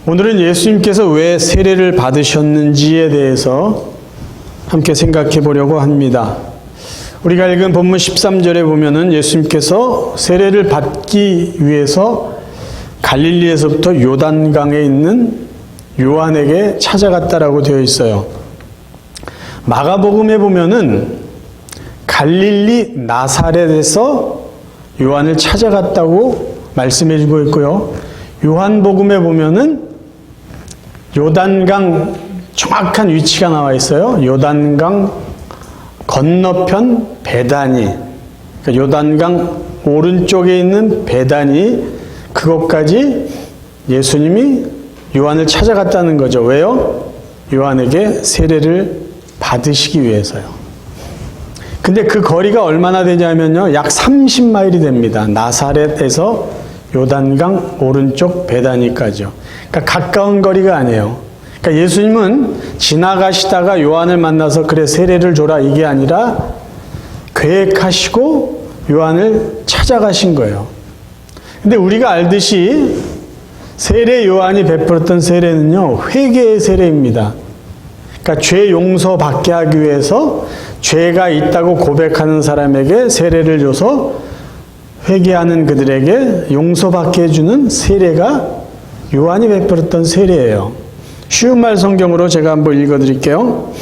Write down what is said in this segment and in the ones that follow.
오늘은 예수님께서 왜 세례를 받으셨는지에 대해서 함께 생각해 보려고 합니다. 우리가 읽은 본문 13절에 보면은 예수님께서 세례를 받기 위해서 갈릴리에서부터 요단강에 있는 요한에게 찾아갔다라고 되어 있어요. 마가복음에 보면은 갈릴리 나사렛에서 요한을 찾아갔다고 말씀해 주고 있고요. 요한복음에 보면은 요단강 정확한 위치가 나와 있어요. 요단강 건너편 베다니, 그러니까 요단강 오른쪽에 있는 베다니, 그것까지 예수님이 요한을 찾아갔다는 거죠. 왜요? 요한에게 세례를 받으시기 위해서요. 근데 그 거리가 얼마나 되냐면요, 약 30마일이 됩니다. 나사렛에서 요단강 오른쪽 베다니까지요. 그러니까 가까운 거리가 아니에요. 그러니까 예수님은 지나가시다가 요한을 만나서 그래 세례를 줘라 이게 아니라 계획하시고 요한을 찾아가신 거예요. 근데 우리가 알듯이 세례 요한이 베풀었던 세례는요, 회개의 세례입니다. 그러니까 죄 용서 받게 하기 위해서 죄가 있다고 고백하는 사람에게 세례를 줘서 회개하는 그들에게 용서받게 해주는 세례가 요한이 베풀었던 세례예요. 쉬운 말 성경으로 제가 한번 읽어드릴게요.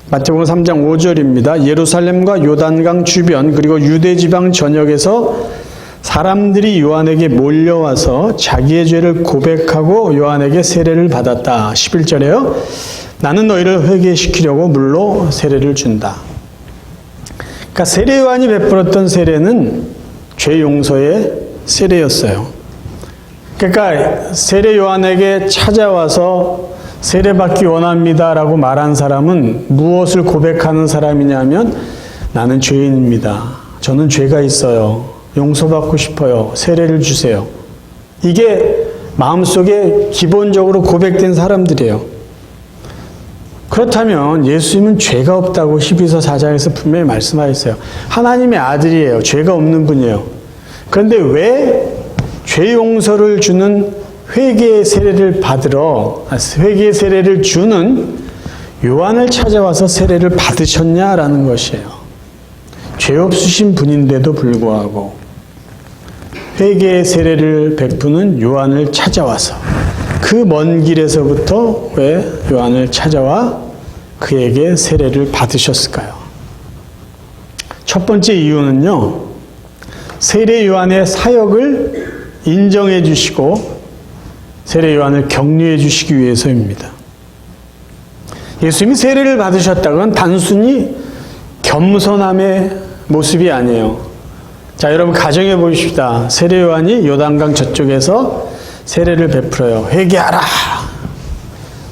마태복음 3장 5절입니다. 예루살렘과 요단강 주변 그리고 유대 지방 전역에서 사람들이 요한에게 몰려와서 자기의 죄를 고백하고 요한에게 세례를 받았다. 11절에요. 나는 너희를 회개시키려고 물로 세례를 준다. 그러니까 세례 요한이 베풀었던 세례는 죄 용서의 세례였어요. 그러니까 세례 요한에게 찾아와서 세례받기 원합니다라고 말한 사람은 무엇을 고백하는 사람이냐면 나는 죄인입니다. 저는 죄가 있어요. 용서받고 싶어요. 세례를 주세요. 이게 마음속에 기본적으로 고백된 사람들이에요. 그렇다면 예수님은 죄가 없다고 히브리서 4장에서 분명히 말씀하셨어요. 하나님의 아들이에요. 죄가 없는 분이에요. 그런데 왜 죄 용서를 주는 회개의 세례를 회개의 세례를 주는 요한을 찾아와서 세례를 받으셨냐라는 것이에요. 죄 없으신 분인데도 불구하고 회개의 세례를 베푸는 요한을 찾아와서 그 먼 길에서부터 왜 요한을 찾아와 그에게 세례를 받으셨을까요? 첫 번째 이유는요, 세례 요한의 사역을 인정해 주시고 세례 요한을 격려해 주시기 위해서입니다. 예수님이 세례를 받으셨다는 건 단순히 겸손함의 모습이 아니에요. 자, 여러분 가정해 보십시다. 세례 요한이 요단강 저쪽에서 세례를 베풀어요. 회개하라.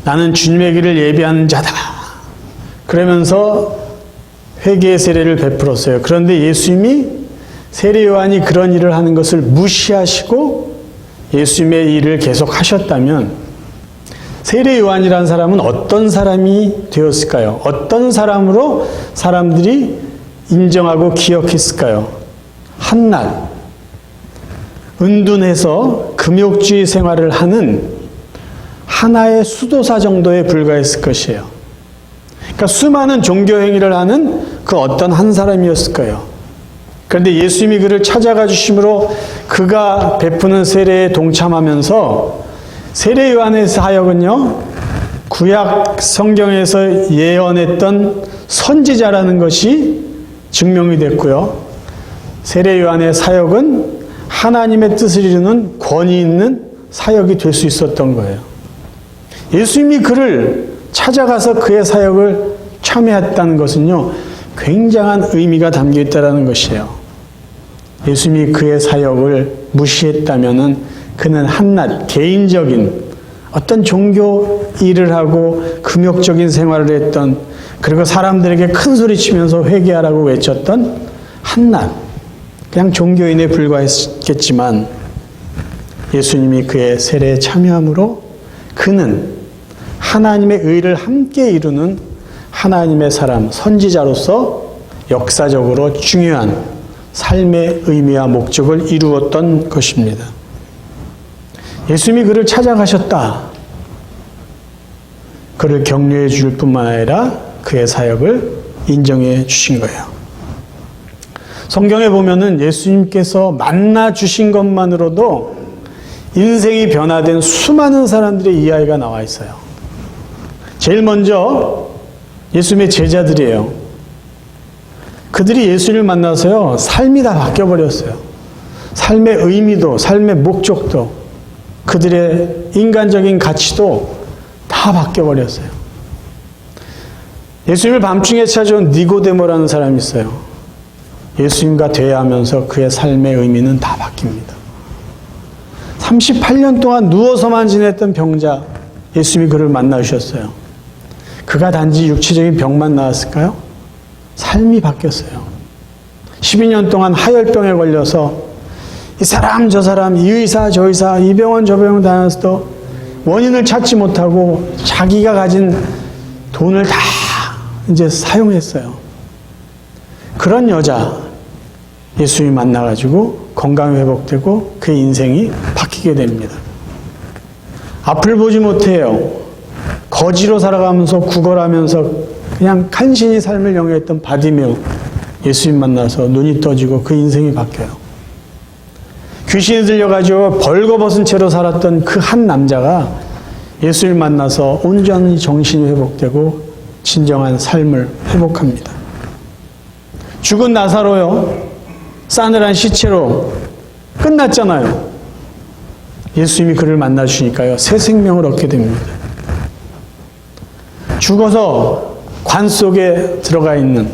나는 주님의 길을 예비하는 자다. 그러면서 회개의 세례를 베풀었어요. 그런데 예수님이 세례 요한이 그런 일을 하는 것을 무시하시고 예수님의 일을 계속 하셨다면 세례 요한이라는 사람은 어떤 사람이 되었을까요? 어떤 사람으로 사람들이 인정하고 기억했을까요? 한낱 은둔해서 금욕주의 생활을 하는 하나의 수도사 정도에 불과했을 것이에요. 그러니까 수많은 종교 행위를 하는 그 어떤 한 사람이었을 거예요. 그런데 예수님이 그를 찾아가 주심으로 그가 베푸는 세례에 동참하면서 세례 요한의 사역은요, 구약 성경에서 예언했던 선지자라는 것이 증명이 됐고요. 세례 요한의 사역은 하나님의 뜻을 이루는 권위 있는 사역이 될 수 있었던 거예요. 예수님이 그를 찾아가서 그의 사역을 참여했다는 것은요, 굉장한 의미가 담겨 있다는 것이에요. 예수님이 그의 사역을 무시했다면 그는 한낱 개인적인 어떤 종교 일을 하고 금욕적인 생활을 했던, 그리고 사람들에게 큰 소리 치면서 회개하라고 외쳤던 한낱 그냥 종교인에 불과했겠지만 예수님이 그의 세례에 참여함으로 그는 하나님의 의를 함께 이루는 하나님의 사람, 선지자로서 역사적으로 중요한 삶의 의미와 목적을 이루었던 것입니다. 예수님이 그를 찾아가셨다. 그를 격려해 줄 뿐만 아니라 그의 사역을 인정해 주신 거예요. 성경에 보면은 예수님께서 만나 주신 것만으로도 인생이 변화된 수많은 사람들의 이야기가 나와 있어요. 제일 먼저 예수님의 제자들이에요. 그들이 예수님을 만나서요, 삶이 다 바뀌어버렸어요. 삶의 의미도, 삶의 목적도, 그들의 인간적인 가치도 다 바뀌어버렸어요. 예수님을 밤중에 찾아온 니고데모라는 사람이 있어요. 예수님과 대화하면서 그의 삶의 의미는 다 바뀝니다. 38년 동안 누워서만 지냈던 병자, 예수님이 그를 만나주셨어요. 그가 단지 육체적인 병만 나았을까요? 삶이 바뀌었어요. 12년 동안 하열병에 걸려서 이 사람 저 사람, 이 의사 저 의사, 이 병원 저 병원 다녀서도 원인을 찾지 못하고 자기가 가진 돈을 다 이제 사용했어요. 그런 여자 예수님이 만나가지고 건강이 회복되고 그의 인생이 바뀌게 됩니다. 앞을 보지 못해요. 거지로 살아가면서 구걸하면서 그냥 간신히 삶을 영위했던 바디메오, 예수님 만나서 눈이 떠지고 그 인생이 바뀌어요. 귀신이 들려가지고 벌거벗은 채로 살았던 그 한 남자가 예수님 만나서 온전히 정신이 회복되고 진정한 삶을 회복합니다. 죽은 나사로요, 싸늘한 시체로 끝났잖아요. 예수님이 그를 만나주시니까요, 새 생명을 얻게 됩니다. 죽어서 관 속에 들어가 있는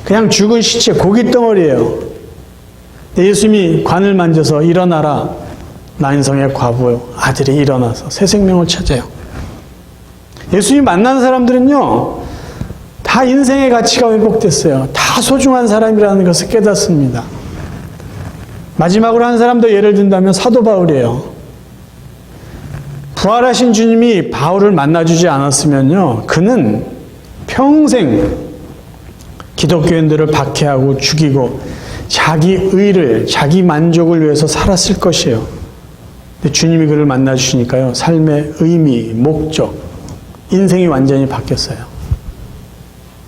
그냥 죽은 시체, 고기 덩어리예요. 예수님이 관을 만져서 일어나라, 난성의 과부 아들이 일어나서 새 생명을 찾아요. 예수님이 만난 사람들은요, 다 인생의 가치가 회복됐어요. 다 소중한 사람이라는 것을 깨닫습니다. 마지막으로 한 사람 더 예를 든다면 사도 바울이에요. 부활하신 주님이 바울을 만나주지 않았으면요, 그는 평생 기독교인들을 박해하고 죽이고 자기 의를, 자기 만족을 위해서 살았을 것이에요. 근데 주님이 그를 만나주시니까요, 삶의 의미, 목적, 인생이 완전히 바뀌었어요.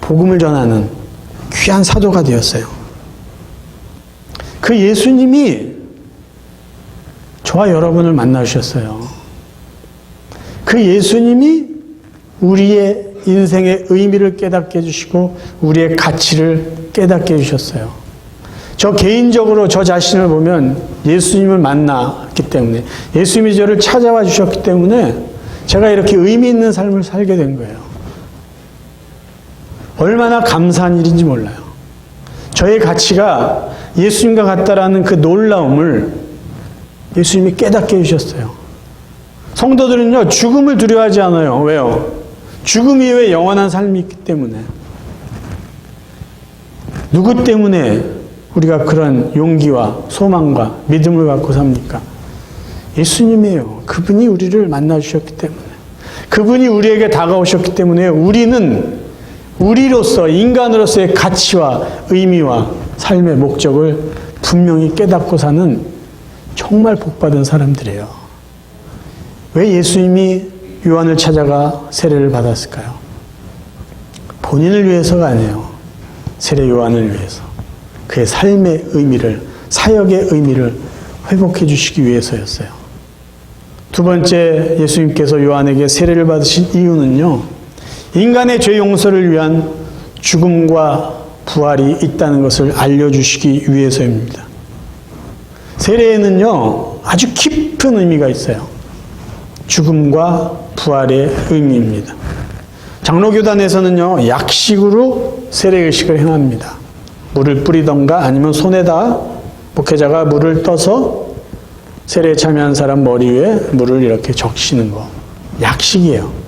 복음을 전하는 귀한 사도가 되었어요. 그 예수님이 저와 여러분을 만나주셨어요. 그 예수님이 우리의 인생의 의미를 깨닫게 해주시고 우리의 가치를 깨닫게 해주셨어요. 저 개인적으로 저 자신을 보면 예수님을 만났기 때문에, 예수님이 저를 찾아와 주셨기 때문에 제가 이렇게 의미 있는 삶을 살게 된 거예요. 얼마나 감사한 일인지 몰라요. 저의 가치가 예수님과 같다라는 그 놀라움을 예수님이 깨닫게 해주셨어요. 성도들은요, 죽음을 두려워하지 않아요. 왜요? 죽음 이후에 영원한 삶이 있기 때문에. 누구 때문에 우리가 그런 용기와 소망과 믿음을 갖고 삽니까? 예수님이에요. 그분이 우리를 만나주셨기 때문에. 그분이 우리에게 다가오셨기 때문에 우리는 우리로서, 인간으로서의 가치와 의미와 삶의 목적을 분명히 깨닫고 사는 정말 복받은 사람들이에요. 왜 예수님이 요한을 찾아가 세례를 받았을까요? 본인을 위해서가 아니에요. 세례 요한을 위해서. 그의 삶의 의미를, 사역의 의미를 회복해 주시기 위해서였어요. 두 번째, 예수님께서 요한에게 세례를 받으신 이유는요, 인간의 죄 용서를 위한 죽음과 부활이 있다는 것을 알려주시기 위해서입니다. 세례에는요, 아주 깊은 의미가 있어요. 죽음과 부활의 의미입니다. 장로교단에서는요, 약식으로 세례의식을 행합니다. 물을 뿌리던가 아니면 손에다 목회자가 물을 떠서 세례에 참여한 사람 머리 위에 물을 이렇게 적시는 거. 약식이에요.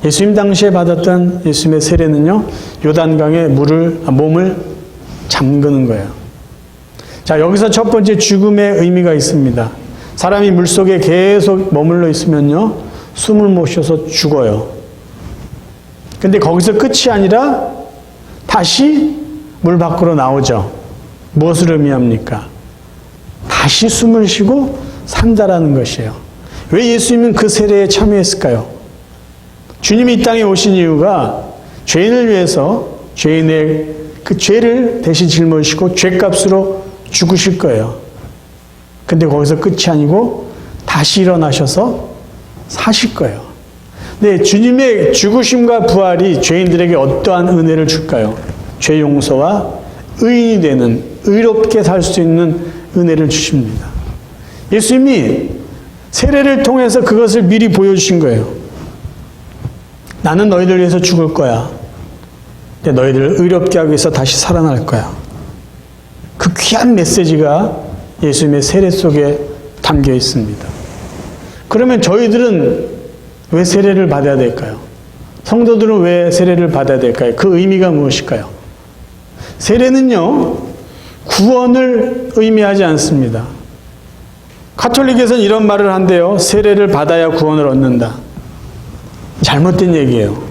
예수님 당시에 받았던 예수님의 세례는요, 요단강에 몸을 잠그는 거예요. 자, 여기서 첫 번째 죽음의 의미가 있습니다. 사람이 물속에 계속 머물러 있으면요, 숨을 못 쉬어서 죽어요. 근데 거기서 끝이 아니라 다시 물 밖으로 나오죠. 무엇을 의미합니까? 다시 숨을 쉬고 산다라는 것이에요. 왜 예수님은 그 세례에 참여했을까요? 주님이 이 땅에 오신 이유가 죄인을 위해서 죄인의 그 죄를 대신 짊어지시고 죄값으로 죽으실 거예요. 근데 거기서 끝이 아니고 다시 일어나셔서 사실 거예요. 네, 주님의 죽으심과 부활이 죄인들에게 어떠한 은혜를 줄까요? 죄 용서와 의인이 되는, 의롭게 살 수 있는 은혜를 주십니다. 예수님이 세례를 통해서 그것을 미리 보여주신 거예요. 나는 너희들 위해서 죽을 거야. 근데 너희들을 의롭게 하기 위해서 다시 살아날 거야. 그 귀한 메시지가 예수님의 세례 속에 담겨 있습니다. 그러면 저희들은 왜 세례를 받아야 될까요? 성도들은 왜 세례를 받아야 될까요? 그 의미가 무엇일까요? 세례는요, 구원을 의미하지 않습니다. 가톨릭에서는 이런 말을 한대요. 세례를 받아야 구원을 얻는다. 잘못된 얘기예요.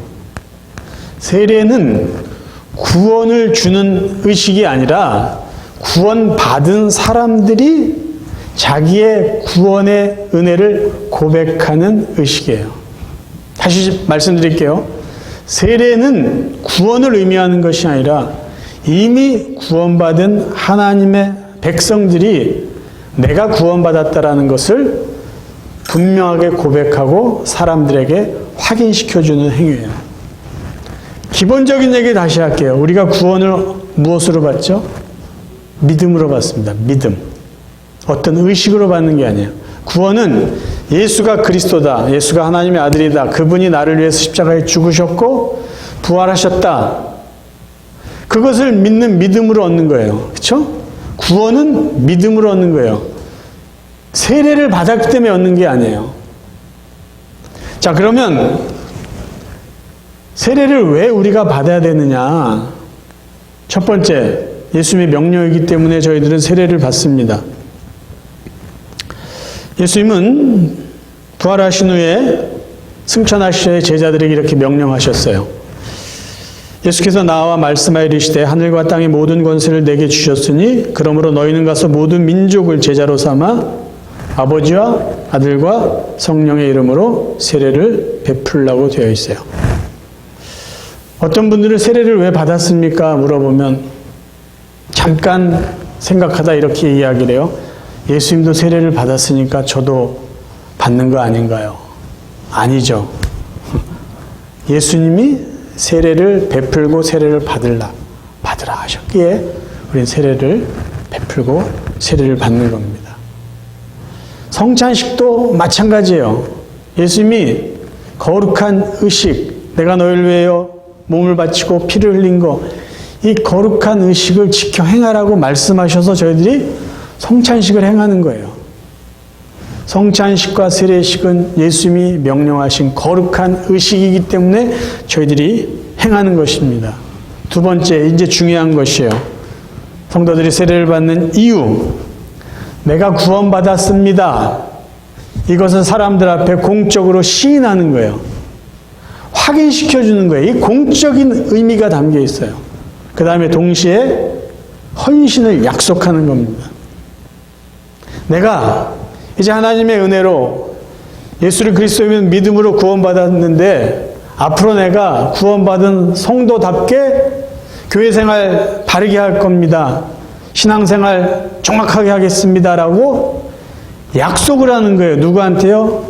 세례는 구원을 주는 의식이 아니라 구원받은 사람들이 자기의 구원의 은혜를 고백하는 의식이에요. 다시 말씀드릴게요. 세례는 구원을 의미하는 것이 아니라 이미 구원받은 하나님의 백성들이 내가 구원받았다라는 것을 분명하게 고백하고 사람들에게 확인시켜주는 행위예요. 기본적인 얘기 다시 할게요. 우리가 구원을 무엇으로 받죠? 믿음으로 받습니다. 믿음. 어떤 의식으로 받는 게 아니에요. 구원은 예수가 그리스도다. 예수가 하나님의 아들이다. 그분이 나를 위해서 십자가에 죽으셨고 부활하셨다. 그것을 믿는 믿음으로 얻는 거예요. 그렇죠? 구원은 믿음으로 얻는 거예요. 세례를 받았기 때문에 얻는 게 아니에요. 자, 그러면 세례를 왜 우리가 받아야 되느냐? 첫 번째, 예수님의 명령이기 때문에 저희들은 세례를 받습니다. 예수님은 부활하신 후에 승천하실 때 제자들에게 이렇게 명령하셨어요. 예수께서 나와 말씀하여 이르시되 하늘과 땅의 모든 권세를 내게 주셨으니 그러므로 너희는 가서 모든 민족을 제자로 삼아 아버지와 아들과 성령의 이름으로 세례를 베풀라고 되어 있어요. 어떤 분들은 세례를 왜 받았습니까? 물어보면 잠깐 생각하다 이렇게 이야기를 해요. 예수님도 세례를 받았으니까 저도 받는 거 아닌가요? 아니죠. 예수님이 세례를 베풀고 세례를 받으라 하셨기에 우리는 세례를 베풀고 세례를 받는 겁니다. 성찬식도 마찬가지예요. 예수님이 거룩한 의식, 내가 너희를 위하여 몸을 바치고 피를 흘린 거, 이 거룩한 의식을 지켜 행하라고 말씀하셔서 저희들이 성찬식을 행하는 거예요. 성찬식과 세례식은 예수님이 명령하신 거룩한 의식이기 때문에 저희들이 행하는 것입니다. 두 번째, 이제 중요한 것이에요. 성도들이 세례를 받는 이유. 내가 구원받았습니다. 이것은 사람들 앞에 공적으로 시인하는 거예요. 확인시켜주는 거예요. 이 공적인 의미가 담겨 있어요. 그 다음에 동시에 헌신을 약속하는 겁니다. 내가 이제 하나님의 은혜로 예수를 그리스도의 믿음으로 구원받았는데 앞으로 내가 구원받은 성도답게 교회생활 바르게 할 겁니다. 신앙생활 정확하게 하겠습니다라고 약속을 하는 거예요. 누구한테요?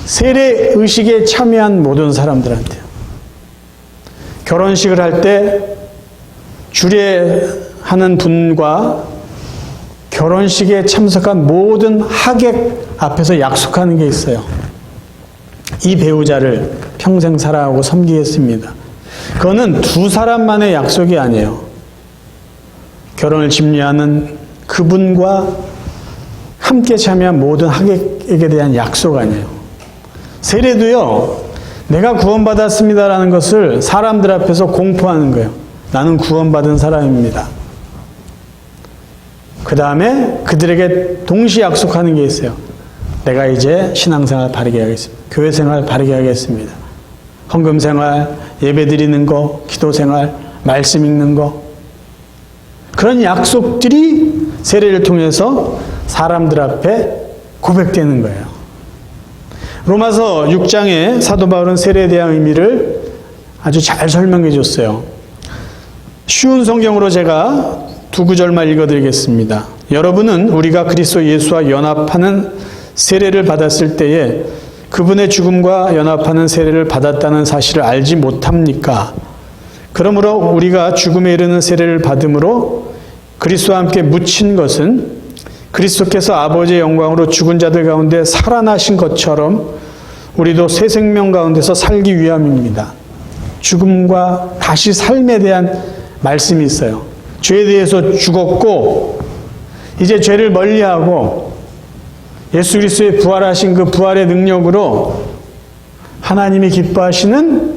세례 의식에 참여한 모든 사람들한테요. 결혼식을 할 때 주례하는 분과 결혼식에 참석한 모든 하객 앞에서 약속하는 게 있어요. 이 배우자를 평생 사랑하고 섬기겠습니다. 그거는 두 사람만의 약속이 아니에요. 결혼을 집례하는 그분과 함께 참여한 모든 하객에게 대한 약속 아니에요. 세례도요, 내가 구원받았습니다라는 것을 사람들 앞에서 공포하는 거예요. 나는 구원받은 사람입니다. 그 다음에 그들에게 동시에 약속하는 게 있어요. 내가 이제 신앙생활 바르게 하겠습니다. 교회생활 바르게 하겠습니다. 헌금생활, 예배드리는 거, 기도생활, 말씀 읽는 거. 그런 약속들이 세례를 통해서 사람들 앞에 고백되는 거예요. 로마서 6장에 사도 바울은 세례에 대한 의미를 아주 잘 설명해 줬어요. 쉬운 성경으로 제가 두 구절만 읽어드리겠습니다. 여러분은 우리가 그리스도 예수와 연합하는 세례를 받았을 때에 그분의 죽음과 연합하는 세례를 받았다는 사실을 알지 못합니까? 그러므로 우리가 죽음에 이르는 세례를 받음으로 그리스도와 함께 묻힌 것은 그리스도께서 아버지의 영광으로 죽은 자들 가운데 살아나신 것처럼 우리도 새 생명 가운데서 살기 위함입니다. 죽음과 다시 삶에 대한 말씀이 있어요. 죄에 대해서 죽었고 이제 죄를 멀리하고 예수 그리스도의 부활하신 그 부활의 능력으로 하나님이 기뻐하시는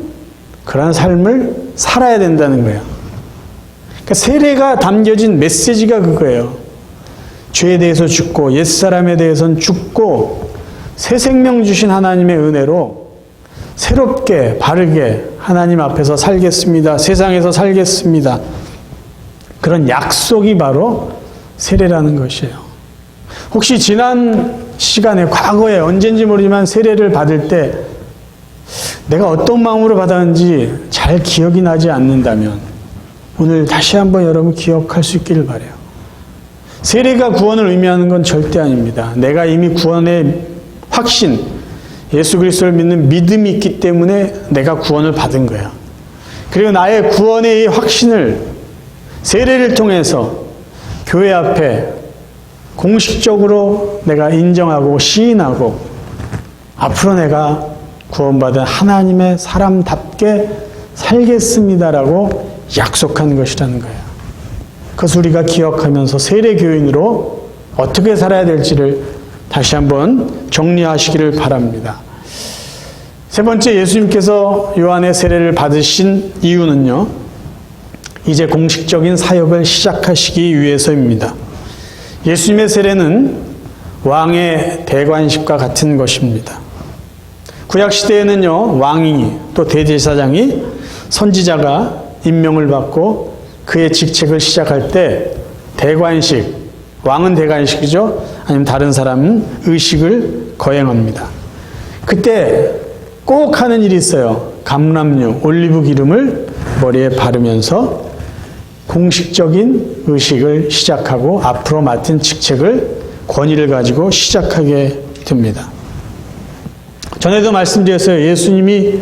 그런 삶을 살아야 된다는 거예요. 그러니까 세례가 담겨진 메시지가 그거예요. 죄에 대해서 죽고 옛사람에 대해서는 죽고 새 생명 주신 하나님의 은혜로 새롭게 바르게 하나님 앞에서 살겠습니다. 세상에서 살겠습니다. 그런 약속이 바로 세례라는 것이에요. 혹시 지난 시간에 과거에 언젠지 모르지만 세례를 받을 때 내가 어떤 마음으로 받았는지 잘 기억이 나지 않는다면 오늘 다시 한번 여러분 기억할 수 있기를 바라요. 세례가 구원을 의미하는 건 절대 아닙니다. 내가 이미 구원의 확신, 예수 그리스도를 믿는 믿음이 있기 때문에 내가 구원을 받은 거야. 그리고 나의 구원의 이 확신을 세례를 통해서 교회 앞에 공식적으로 내가 인정하고 시인하고 앞으로 내가 구원받은 하나님의 사람답게 살겠습니다라고 약속한 것이라는 거예요. 그것을 우리가 기억하면서 세례교인으로 어떻게 살아야 될지를 다시 한번 정리하시기를 바랍니다. 세 번째, 예수님께서 요한의 세례를 받으신 이유는요, 이제 공식적인 사역을 시작하시기 위해서입니다. 예수님의 세례는 왕의 대관식과 같은 것입니다. 구약시대에는요, 왕이 또 대제사장이 선지자가 임명을 받고 그의 직책을 시작할 때 대관식, 왕은 대관식이죠. 아니면 다른 사람은 의식을 거행합니다. 그때 꼭 하는 일이 있어요. 감람류, 올리브 기름을 머리에 바르면서 공식적인 의식을 시작하고 앞으로 맡은 직책을 권위를 가지고 시작하게 됩니다. 전에도 말씀드렸어요. 예수님이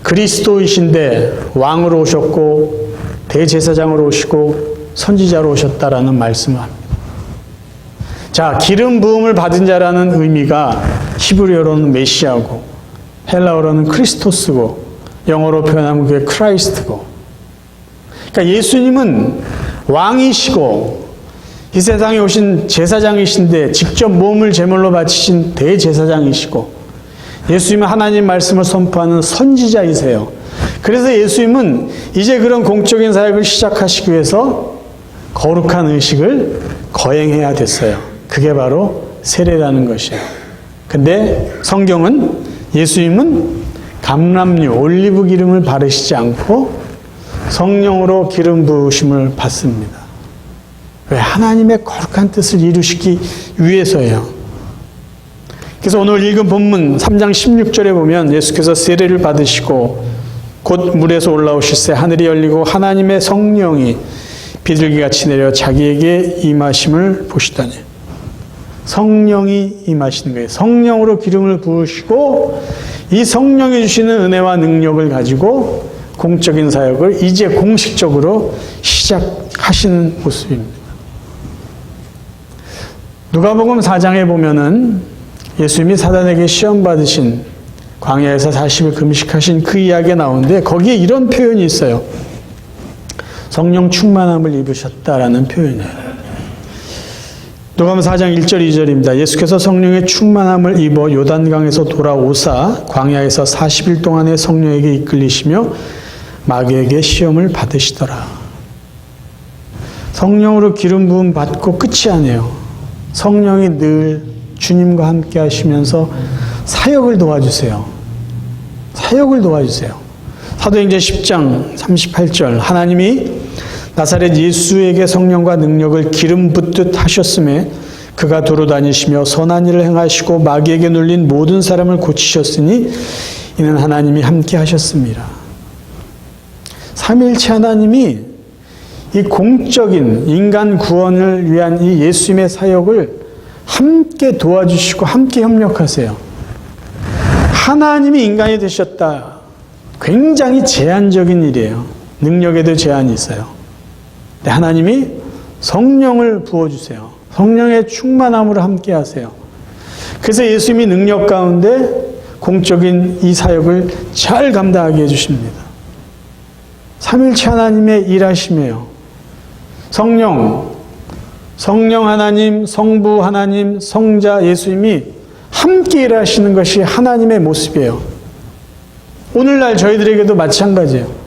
그리스도이신데 왕으로 오셨고 대제사장으로 오시고 선지자로 오셨다라는 말씀을 합니다. 자, 기름 부음을 받은 자라는 의미가 히브리어로는 메시아고 헬라어로는 크리스토스고 영어로 표현하면 그게 크라이스트고, 그러니까 예수님은 왕이시고 이 세상에 오신 제사장이신데 직접 몸을 제물로 바치신 대제사장이시고 예수님은 하나님 말씀을 선포하는 선지자이세요. 그래서 예수님은 이제 그런 공적인 사역을 시작하시기 위해서 거룩한 의식을 거행해야 됐어요. 그게 바로 세례라는 것이에요. 근데 성경은 예수님은 감람류, 올리브 기름을 바르시지 않고 성령으로 기름 부으심을 받습니다. 왜? 하나님의 거룩한 뜻을 이루시기 위해서예요. 그래서 오늘 읽은 본문 3장 16절에 보면 예수께서 세례를 받으시고 곧 물에서 올라오실새 하늘이 열리고 하나님의 성령이 비둘기같이 내려 자기에게 임하심을 보시다니. 성령이 임하시는 거예요. 성령으로 기름을 부으시고 이 성령이 주시는 은혜와 능력을 가지고 공적인 사역을 이제 공식적으로 시작하시는 모습입니다. 누가복음 4장에 보면은 예수님이 사단에게 시험 받으신 광야에서 40일 금식하신 그 이야기가 나오는데 거기에 이런 표현이 있어요. 성령 충만함을 입으셨다라는 표현이에요. 누가복음 4장 1절 2절입니다. 예수께서 성령의 충만함을 입어 요단강에서 돌아오사 광야에서 40일 동안의 성령에게 이끌리시며 마귀에게 시험을 받으시더라. 성령으로 기름 부음 받고 끝이 아니에요. 성령이 늘 주님과 함께 하시면서 사역을 도와주세요. 사역을 도와주세요. 사도행전 10장 38절 하나님이 나사렛 예수에게 성령과 능력을 기름 붓듯 하셨음에 그가 두루 다니시며 선한 일을 행하시고 마귀에게 눌린 모든 사람을 고치셨으니 이는 하나님이 함께 하셨습니다. 삼위일체 하나님이 이 공적인 인간 구원을 위한 이 예수님의 사역을 함께 도와주시고 함께 협력하세요. 하나님이 인간이 되셨다. 굉장히 제한적인 일이에요. 능력에도 제한이 있어요. 근데 하나님이 성령을 부어주세요. 성령의 충만함으로 함께 하세요. 그래서 예수님이 능력 가운데 공적인 이 사역을 잘 감당하게 해주십니다. 삼위일체 하나님의 일하심이에요. 성령 하나님, 성부 하나님, 성자 예수님이 함께 일하시는 것이 하나님의 모습이에요. 오늘날 저희들에게도 마찬가지예요.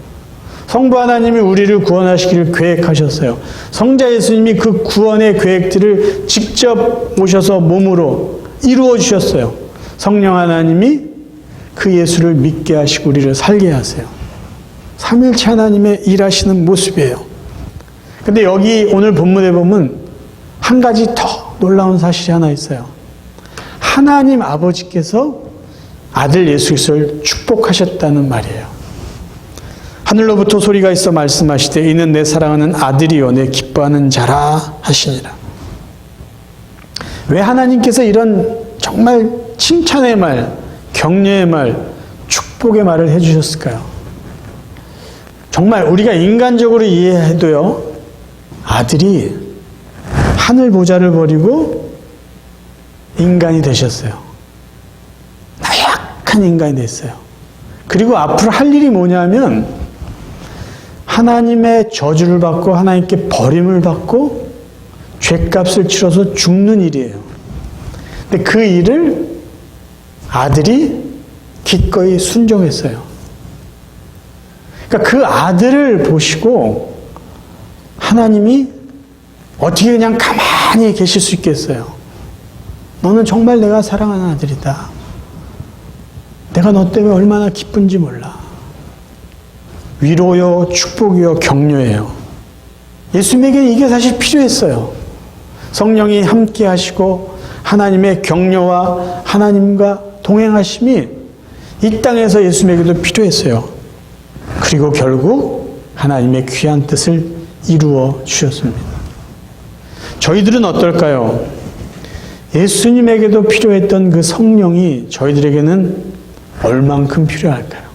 성부 하나님이 우리를 구원하시기를 계획하셨어요. 성자 예수님이 그 구원의 계획들을 직접 오셔서 몸으로 이루어 주셨어요. 성령 하나님이 그 예수를 믿게 하시고 우리를 살게 하세요. 삼위일체 하나님의 일하시는 모습이에요. 근데 여기 오늘 본문에 보면 한 가지 더 놀라운 사실이 하나 있어요. 하나님 아버지께서 아들 예수 그리스도를 축복하셨다는 말이에요. 하늘로부터 소리가 있어 말씀하시되 이는 내 사랑하는 아들이요 내 기뻐하는 자라 하시니라. 왜 하나님께서 이런 정말 칭찬의 말, 격려의 말, 축복의 말을 해주셨을까요? 정말 우리가 인간적으로 이해해도요, 아들이 하늘 보좌를 버리고 인간이 되셨어요. 나약한 인간이 됐어요. 그리고 앞으로 할 일이 뭐냐면 하나님의 저주를 받고 하나님께 버림을 받고 죗값을 치러서 죽는 일이에요. 근데 그 일을 아들이 기꺼이 순종했어요. 그러니까 그 아들을 보시고 하나님이 어떻게 그냥 가만히 계실 수 있겠어요? 너는 정말 내가 사랑하는 아들이다. 내가 너 때문에 얼마나 기쁜지 몰라. 위로요, 축복이요, 격려예요. 예수님에게는 이게 사실 필요했어요. 성령이 함께 하시고 하나님의 격려와 하나님과 동행하심이 이 땅에서 예수님에게도 필요했어요. 그리고 결국 하나님의 귀한 뜻을 이루어 주셨습니다. 저희들은 어떨까요? 예수님에게도 필요했던 그 성령이 저희들에게는 얼만큼 필요할까요?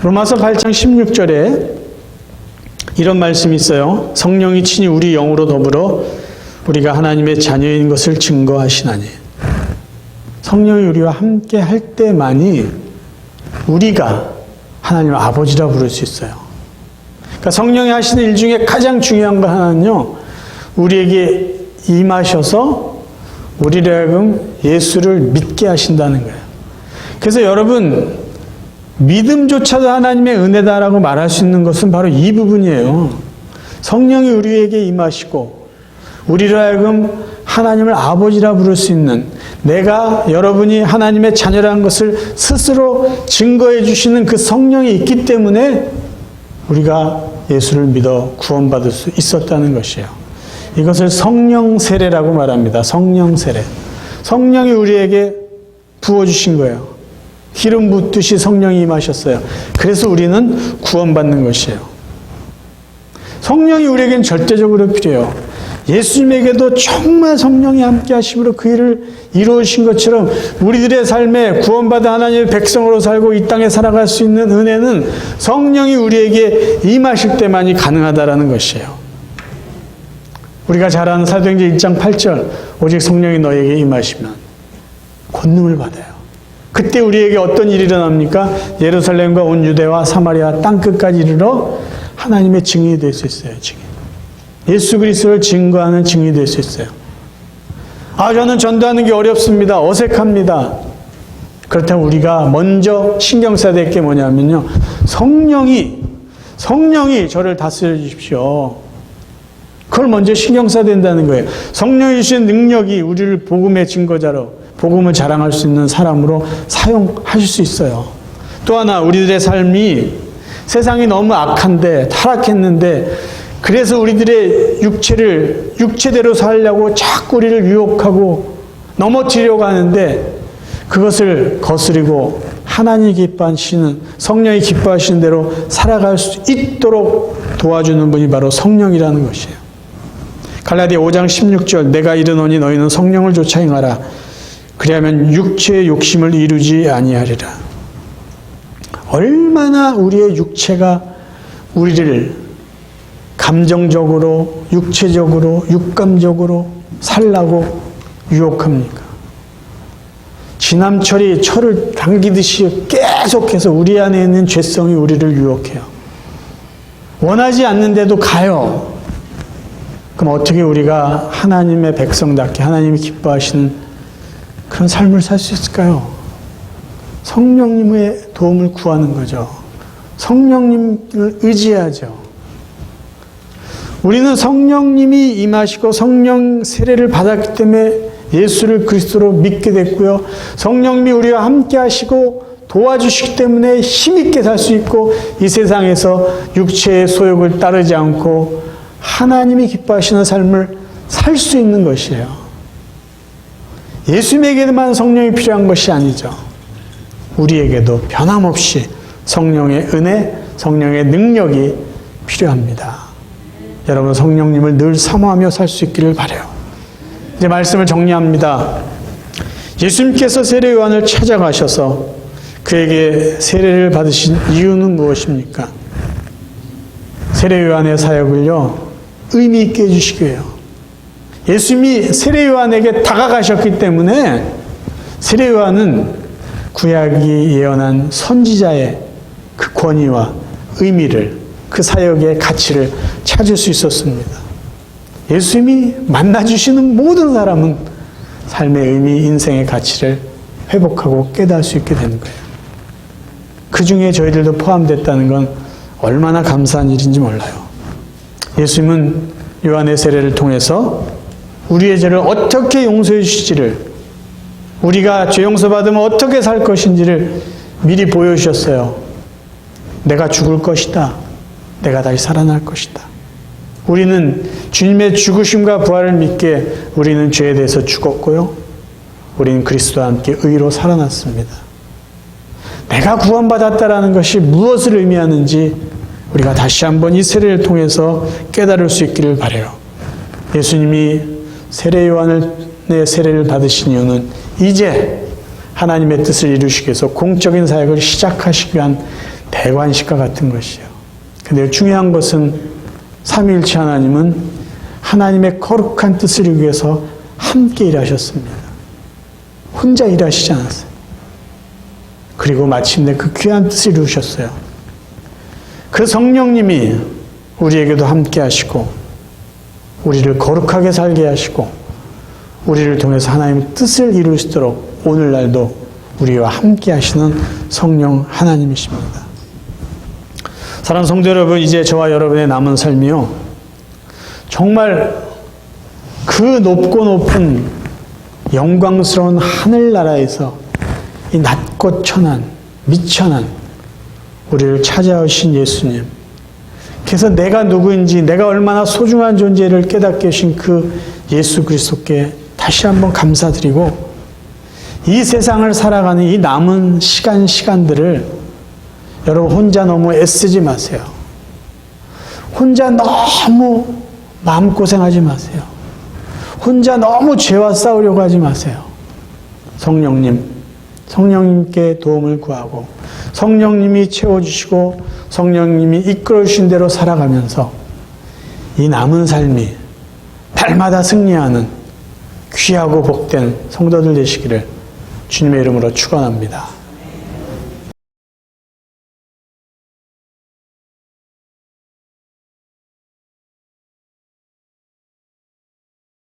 로마서 8장 16절에 이런 말씀이 있어요. 성령이 친히 우리 영으로 더불어 우리가 하나님의 자녀인 것을 증거하시나니. 성령이 우리와 함께 할 때만이 우리가 하나님 아버지라 부를 수 있어요. 그러니까 성령이 하시는 일 중에 가장 중요한 거 하나는요, 우리에게 임하셔서 우리를 하여금 예수를 믿게 하신다는 거예요. 그래서 여러분, 믿음조차도 하나님의 은혜다라고 말할 수 있는 것은 바로 이 부분이에요. 성령이 우리에게 임하시고 우리를 하여금 하나님을 아버지라 부를 수 있는, 내가 여러분이 하나님의 자녀라는 것을 스스로 증거해 주시는 그 성령이 있기 때문에 우리가 예수를 믿어 구원받을 수 있었다는 것이에요. 이것을 성령 세례라고 말합니다. 성령 세례. 성령이 우리에게 부어주신 거예요. 기름 붓듯이 성령이 임하셨어요. 그래서 우리는 구원받는 것이에요. 성령이 우리에겐 절대적으로 필요해요. 예수님에게도 정말 성령이 함께 하심으로 그 일을 이루어주신 것처럼 우리들의 삶에 구원받은 하나님의 백성으로 살고 이 땅에 살아갈 수 있는 은혜는 성령이 우리에게 임하실 때만이 가능하다라는 것이에요. 우리가 잘 아는 사도행전 1장 8절, 오직 성령이 너에게 임하시면 권능을 받아요. 그때 우리에게 어떤 일이 일어납니까? 예루살렘과 온 유대와 사마리아 땅끝까지 이르러 하나님의 증인이 될 수 있어요. 증인. 예수 그리스도를 증거하는 증인이 될 수 있어요. 저는 전도하는 게 어렵습니다. 어색합니다. 그렇다면 우리가 먼저 신경 써야 될 게 뭐냐면요, 성령이 저를 다스려 주십시오. 그걸 먼저 신경 써야 된다는 거예요. 성령이 주신 능력이 우리를 복음의 증거자로, 복음을 자랑할 수 있는 사람으로 사용하실 수 있어요. 또 하나, 우리들의 삶이 세상이 너무 악한데, 타락했는데 그래서 우리들의 육체대로 살려고 자꾸 우리를 유혹하고 넘어뜨리려고 하는데 그것을 거스리고 하나님이 기뻐하시는, 성령이 기뻐하시는 대로 살아갈 수 있도록 도와주는 분이 바로 성령이라는 것이에요. 갈라디아 5장 16절 내가 이르노니 너희는 성령을 쫓아 행하라. 그리하면 육체의 욕심을 이루지 아니하리라. 얼마나 우리의 육체가 우리를 감정적으로, 육체적으로, 육감적으로 살라고 유혹합니까? 지남철이 철을 당기듯이 계속해서 우리 안에 있는 죄성이 우리를 유혹해요. 원하지 않는데도 가요. 그럼 어떻게 우리가 하나님의 백성답게 하나님이 기뻐하시는 그런 삶을 살 수 있을까요? 성령님의 도움을 구하는 거죠. 성령님을 의지하죠. 우리는 성령님이 임하시고 성령 세례를 받았기 때문에 예수를 그리스도로 믿게 됐고요. 성령님이 우리와 함께 하시고 도와주시기 때문에 힘있게 살 수 있고 이 세상에서 육체의 소욕을 따르지 않고 하나님이 기뻐하시는 삶을 살 수 있는 것이에요. 예수님에게만 성령이 필요한 것이 아니죠. 우리에게도 변함없이 성령의 은혜, 성령의 능력이 필요합니다. 여러분 성령님을 늘 사모하며 살 수 있기를 바라요. 이제 말씀을 정리합니다. 예수님께서 세례 요한을 찾아가셔서 그에게 세례를 받으신 이유는 무엇입니까? 세례 요한의 사역을요, 의미 있게 해주시기 위해요. 예수님이 세례 요한에게 다가가셨기 때문에 세례 요한은 구약이 예언한 선지자의 그 권위와 의미를, 그 사역의 가치를 찾을 수 있었습니다. 예수님이 만나주시는 모든 사람은 삶의 의미, 인생의 가치를 회복하고 깨달을 수 있게 되는 거예요. 그 중에 저희들도 포함됐다는 건 얼마나 감사한 일인지 몰라요. 예수님은 요한의 세례를 통해서 우리의 죄를 어떻게 용서해 주실지를, 우리가 죄 용서받으면 어떻게 살 것인지를 미리 보여주셨어요. 내가 죽을 것이다. 내가 다시 살아날 것이다. 우리는 주님의 죽으심과 부활을 믿기에 우리는 죄에 대해서 죽었고요. 우리는 그리스도와 함께 의로 살아났습니다. 내가 구원받았다라는 것이 무엇을 의미하는지 우리가 다시 한번 이 세례를 통해서 깨달을 수 있기를 바라요. 예수님이 세례 요한의 세례를 받으신 이유는 이제 하나님의 뜻을 이루시기 위해서 공적인 사역을 시작하시기 위한 대관식과 같은 것이에요. 근데 중요한 것은 삼위일체 하나님은 하나님의 거룩한 뜻을 이루기 위해서 함께 일하셨습니다. 혼자 일하시지 않았어요. 그리고 마침내 그 귀한 뜻을 이루셨어요. 그 성령님이 우리에게도 함께 하시고 우리를 거룩하게 살게 하시고 우리를 통해서 하나님의 뜻을 이룰 수 있도록 오늘날도 우리와 함께 하시는 성령 하나님이십니다. 사랑하는 성도 여러분, 이제 저와 여러분의 남은 삶이요, 정말 그 높고 높은 영광스러운 하늘나라에서 이 낮고 천한, 미천한 우리를 찾아오신 예수님, 그래서 내가 누구인지, 내가 얼마나 소중한 존재를 깨닫게 하신 그 예수 그리스도께 다시 한번 감사드리고, 이 세상을 살아가는 이 남은 시간들을 여러분 혼자 너무 애쓰지 마세요. 혼자 너무 마음고생하지 마세요. 혼자 너무 죄와 싸우려고 하지 마세요. 성령님께 도움을 구하고 성령님이 채워주시고 성령님이 이끌어주신 대로 살아가면서 이 남은 삶이 날마다 승리하는 귀하고 복된 성도들 되시기를 주님의 이름으로 축원합니다.